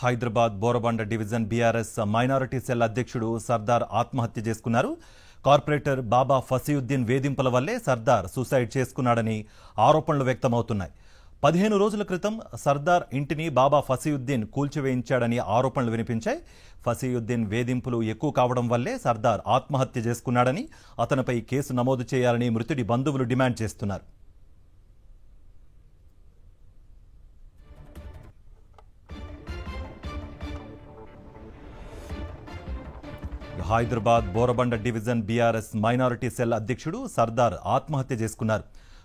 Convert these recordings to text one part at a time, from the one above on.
Hyderabad Borabanda division BRS minority cell అధ్యక్షుడు సర్దార్ ఆత్మహత్య చేసుకున్నారు. కార్పొరేటర్ బాబా ఫసీయుద్దీన్ వేధింపుల వల్లే సర్దార్ సూసైడ్ చేసుకున్నాడని ఆరోపణలు వ్యక్తమవుతున్నాయి. 15 రోజుల క్రితం సర్దార్ ఇంటిని బాబా ఫసీయుద్దీన్ కూల్చివేయించాడని ఆరోపణలు వినిపించాయి. ఫసీయుద్దీన్ వేధింపులు ఎక్కువ కావడం వల్లే సర్దార్ ఆత్మహత్య చేసుకున్నాడని, అతనిపై కేసు నమోదు చేయాలని మృతుడి బంధువులు డిమాండ్ చేస్తున్నారు. Hyderabad Borabanda division BRS minority cell అధ్యక్షుడు సర్దార్ ఆత్మహత్య చేసుకున్నారు.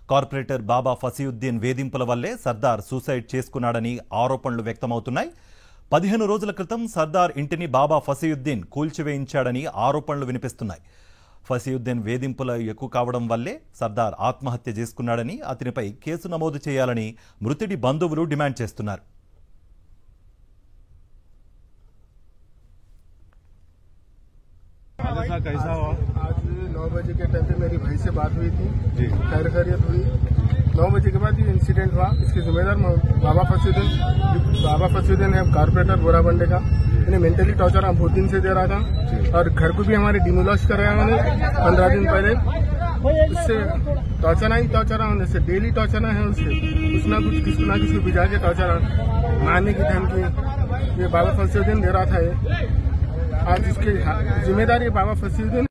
కార్పొరేటర్ బాబా ఫసీయుద్దీన్ వేధింపుల వల్లే సర్దార్ సూసైడ్ చేసుకున్నాడని ఆరోపణలు వ్యక్తమవుతున్నాయి. 15 రోజుల క్రితం సర్దార్ ఇంటిని బాబా ఫసీయుద్దీన్ కూల్చివేయించాడని ఆరోపణలు వినిపిస్తున్నాయి. ఫసీయుద్దీన్ వేధింపులు ఎక్కువ కావడం వల్లే సర్దార్ ఆత్మహత్య చేసుకున్నాడని, అతనిపై కేసు నమోదు చేయాలని మృతుడి బంధువులు డిమాండ్ చేస్తున్నారు. कैसा हुआ? आज 9 बजे के टाइम पे मेरी भाई से बात हुई थी, खैर खैरियत हुई। 9 बजे के बाद ये इंसिडेंट हुआ। इसके जिम्मेदार बाबा फसुद्दीन है, कारपोरेटर बोराबंडे का। इन्हें मेंटली टॉर्चर हम बहुत दिन से दे रहा था और घर को भी हमारे डिमोलिश कराया उन्होंने 15 दिन पहले। उससे टॉर्चर होने से डेली टॉर्चर है, उससे कुछ ना कुछ किसी ना किसी भिजा के टॉर्चर मारने की धमकी ये बाबा फसुद्दीन दे रहा था। आज इसकी जिम्मेदारी Baba Fasuddin.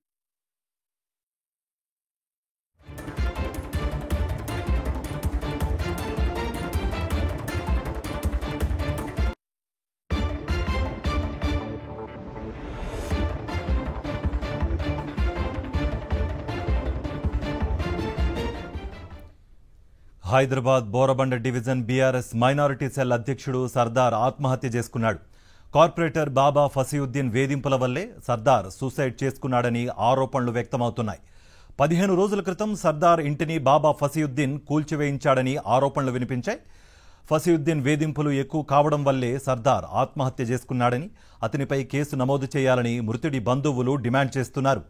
Hyderabad Borabanda division BRS minority cell అధ్యక్షుడు సర్దార్ ఆత్మహత్య చేసుకున్నాడు. కార్పొరేటర్ బాబా ఫసీయుద్దీన్ వేధింపుల వల్లే సర్దార్ సూసైడ్ చేసుకున్నాడని ఆరోపణలు వ్యక్తమవుతున్నాయి. 15 రోజుల క్రితం సర్దార్ ఇంటిని బాబా ఫసీయుద్దీన్ కూల్చివేయించాడని ఆరోపణలు వినిపించాయి. ఫసీయుద్దీన్ వేధింపులు ఎక్కువ కావడం వల్లే సర్దార్ ఆత్మహత్య చేసుకున్నాడని, అతనిపై కేసు నమోదు చేయాలని మృతుడి బంధువులు డిమాండ్ చేస్తున్నారు.